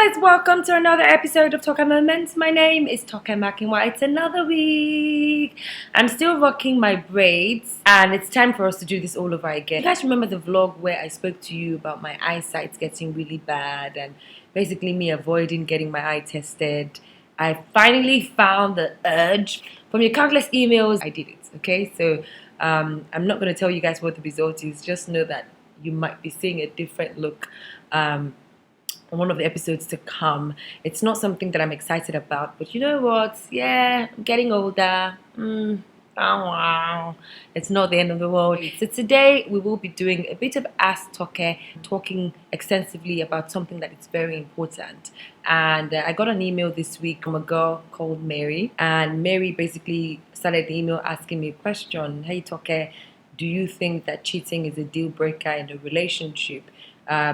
guys, welcome to another episode of Toke Moments. My name is Toke White. It's another week. I'm still rocking my braids and it's time for us to do this all over again. You guys remember the vlog where I spoke to you about my eyesight getting really bad and basically me avoiding getting my eye tested? I finally found the urge. From your countless emails, I did it, okay? So I'm not going to tell you guys what the result is. Just know that you might be seeing a different look on one of the episodes to come. It's not something that I'm excited about, but you know what? Yeah, I'm getting older. Oh wow. It's not the end of the world. So today we will be doing a bit of Ask Toke, talking extensively about something that is very important. And I got an email this week from a girl called Mary, and Mary basically started the email asking me a question. Hey Toke, do you think that cheating is a deal breaker in a relationship?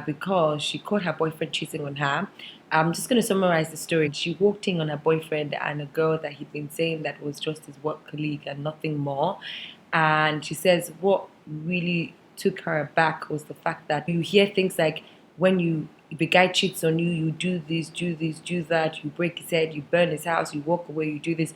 Because she caught her boyfriend cheating on her. I'm just going to summarize the story. She walked in on her boyfriend and a girl that he'd been saying that was just his work colleague and nothing more. And she says what really took her aback was the fact that you hear things like, if a guy cheats on you, you do this, do that, you break his head, you burn his house, you walk away, you do this.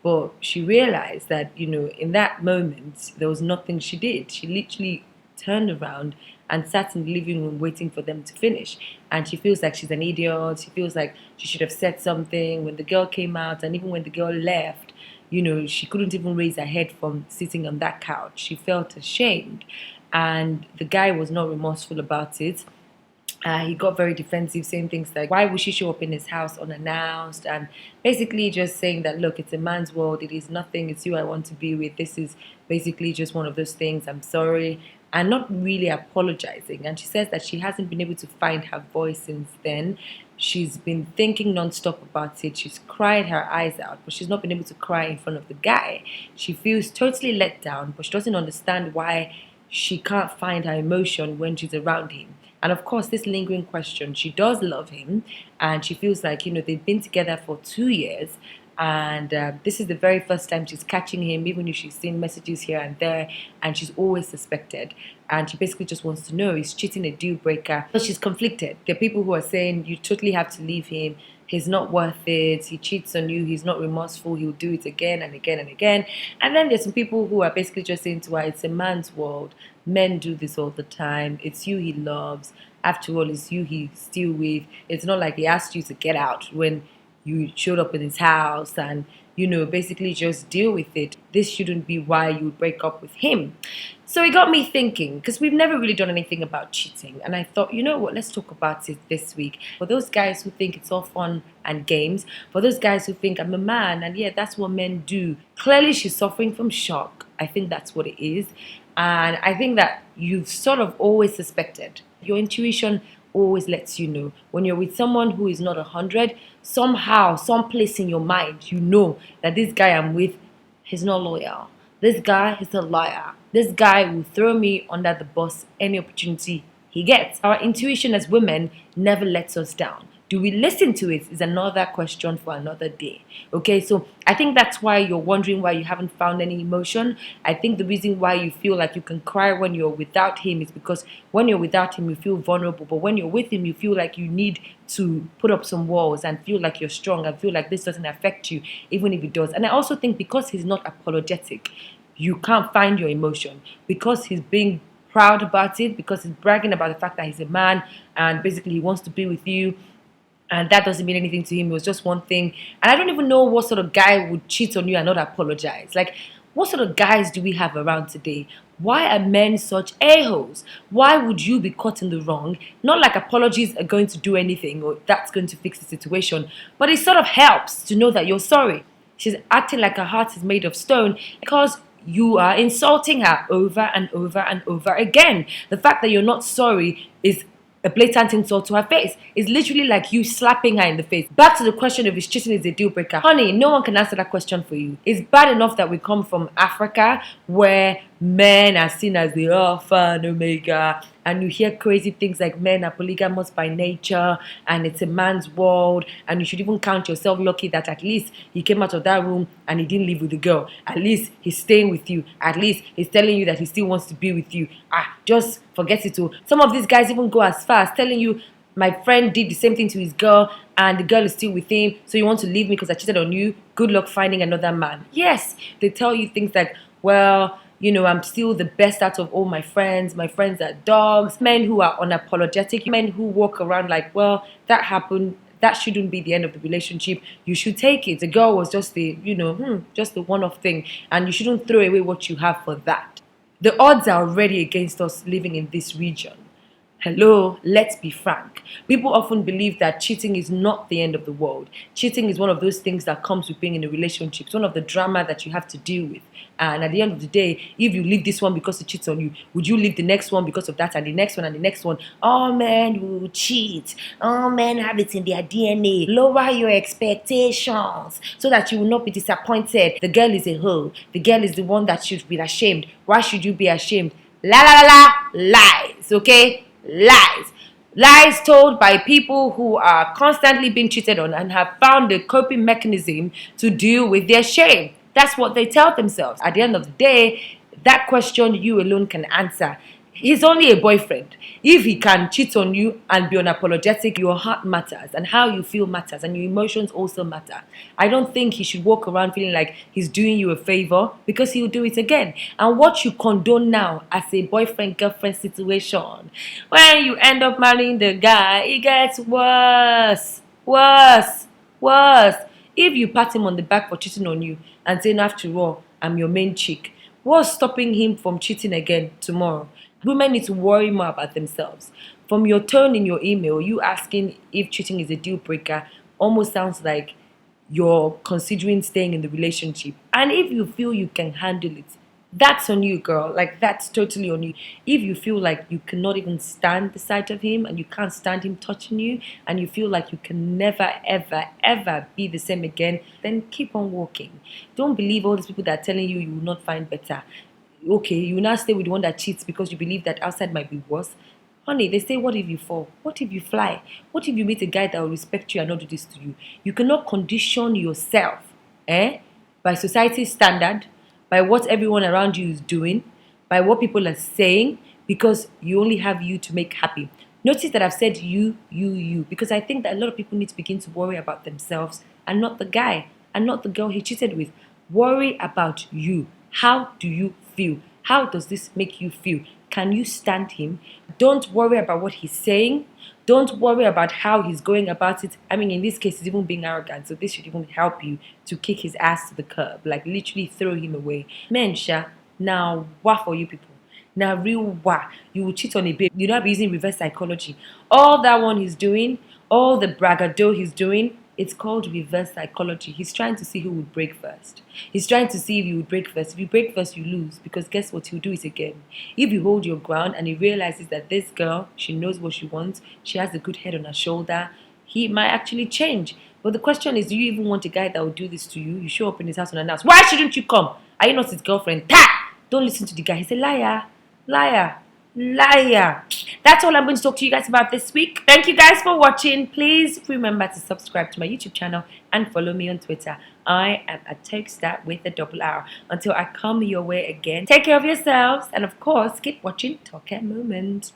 But she realized that, in that moment, there was nothing she did. She literally turned around and sat in the living room waiting for them to finish. And she feels like she's an idiot. She feels like she should have said something when the girl came out, and even when the girl left, she couldn't even raise her head from sitting on that couch. She felt ashamed. And the guy was not remorseful about it. He got very defensive, saying things like, why would she show up in his house unannounced? And basically just saying that, look, it's a man's world. It is nothing. It's you I want to be with. This is basically just one of those things. I'm sorry. And not really apologizing. And she says that she hasn't been able to find her voice since then. She's been thinking nonstop about it. She's cried her eyes out, but she's not been able to cry in front of the guy. She feels totally let down, but she doesn't understand why she can't find her emotion when she's around him. And of course, this lingering question, she does love him, and she feels like, they've been together for 2 years, and this is the very first time she's catching him, even if she's seen messages here and there, and she's always suspected. And she basically just wants to know, is cheating a deal breaker? But she's conflicted. There are people who are saying, you totally have to leave him. He's not worth it. He cheats on you. He's not remorseful. He'll do it again and again and again. And then there's some people who are basically just saying to her, it's a man's world. Men do this all the time. It's you he loves. After all, it's you he's still with. It's not like he asked you to get out when you showed up in his house and, basically just deal with it. This shouldn't be why you would break up with him. So it got me thinking, because we've never really done anything about cheating. And I thought, you know what, let's talk about it this week. For those guys who think it's all fun and games, for those guys who think I'm a man and yeah, that's what men do. Clearly she's suffering from shock. I think that's what it is. And I think that you've sort of always suspected. Your intuition always lets you know. When you're with someone who is not 100, somehow, someplace in your mind, you know that this guy I'm with, he's not loyal. This guy is a liar. This guy will throw me under the bus any opportunity he gets. Our intuition as women never lets us down. Do we listen to it is another question for another day. Okay, so I think that's why you're wondering why you haven't found any emotion. I think the reason why you feel like you can cry when you're without him is because when you're without him, you feel vulnerable. But when you're with him, you feel like you need to put up some walls and feel like you're strong and feel like this doesn't affect you, even if it does. And I also think because he's not apologetic, you can't find your emotion. Because he's being proud about it, because he's bragging about the fact that he's a man and basically he wants to be with you. And that doesn't mean anything to him. It was just one thing. And I don't even know what sort of guy would cheat on you and not apologize. Like, what sort of guys do we have around today? Why are men such a-holes? Why would you be caught in the wrong? Not like apologies are going to do anything or that's going to fix the situation. But it sort of helps to know that you're sorry. She's acting like her heart is made of stone because you are insulting her over and over and over again. The fact that you're not sorry is a blatant insult to her face. It's literally like you slapping her in the face. Back to the question of if cheating is a deal breaker. Honey, no one can answer that question for you. It's bad enough that we come from Africa where men are seen as the alpha and omega, and you hear crazy things like men are polygamous by nature and it's a man's world, and you should even count yourself lucky that at least he came out of that room and he didn't live with the girl. At least he's staying with you. At least he's telling you that he still wants to be with you. Just forget it all. Some of these guys even go as far as telling you My friend did the same thing to his girl and the girl is still with him, so you want to leave me because I cheated on you? Good luck finding another man. Yes, they tell you things like, well, I'm still the best out of all my friends. My friends are dogs. Men who are unapologetic, men who walk around like, well, that happened. That shouldn't be the end of the relationship. You should take it. The girl was just just the one-off thing, and you shouldn't throw away what you have for that. The odds are already against us living in this region. Hello, let's be frank. People often believe that cheating is not the end of the world. Cheating is one of those things that comes with being in a relationship. It's one of the drama that you have to deal with. And at the end of the day, if you leave this one because it cheats on you, would you leave the next one because of that, and the next one and the next one? All men will cheat. All men have it in their DNA. Lower your expectations so that you will not be disappointed. The girl is a hoe. The girl is the one that should be ashamed. Why should you be ashamed? La la la la, lies, okay? Lies told by people who are constantly being cheated on and have found a coping mechanism to deal with their shame. That's what they tell themselves. At the end of the day, that question you alone can answer. He's only a boyfriend. If he can cheat on you and be unapologetic, your heart matters and how you feel matters and your emotions also matter. I don't think he should walk around feeling like he's doing you a favor, because he'll do it again. And what you condone now as a boyfriend-girlfriend situation, when you end up marrying the guy, it gets worse. Worse. If you pat him on the back for cheating on you and saying, after all, I'm your main chick, what's stopping him from cheating again tomorrow? Women need to worry more about themselves. From your tone in your email, you asking if cheating is a deal breaker almost sounds like you're considering staying in the relationship. And if you feel you can handle it, that's on you, girl. Like, that's totally on you. If you feel like you cannot even stand the sight of him and you can't stand him touching you and you feel like you can never, ever, ever be the same again, then keep on walking. Don't believe all these people that are telling you will not find better. Okay, you now stay with the one that cheats because you believe that outside might be worse. Honey, they say, what if you fall? What if you fly? What if you meet a guy that will respect you and not do this to you? You cannot condition yourself by society's standard, by what everyone around you is doing, by what people are saying, because you only have you to make happy. Notice that I've said you, because I think that a lot of people need to begin to worry about themselves and not the guy and not the girl he cheated with. Worry about you. How do you feel? How does this make you feel? Can you stand him? Don't worry about what he's saying. Don't worry about how he's going about it. I mean, in this case, he's even being arrogant. So this should even help you to kick his ass to the curb. Like, literally throw him away. Men, now, what for you people? Now, real what? You will cheat on a babe. You not be using reverse psychology. All that one he's doing, all the bragado he's doing, it's called reverse psychology. He's trying to see who would break first. He's trying to see if you would break first. If you break first, you lose. Because guess what? He'll do it again. If you hold your ground and he realizes that this girl, she knows what she wants, she has a good head on her shoulder, he might actually change. But the question is, do you even want a guy that will do this to you? You show up in his house unannounced. Why shouldn't you come? Are you not his girlfriend? Ta! Don't listen to the guy. He's a liar. Liar. That's all I'm going to talk to you guys about this week. Thank you guys for watching. Please remember to subscribe to my YouTube channel and follow me on Twitter. I am at Toke with a double R. Until I come your way again, take care of yourselves and of course keep watching Toke Moment.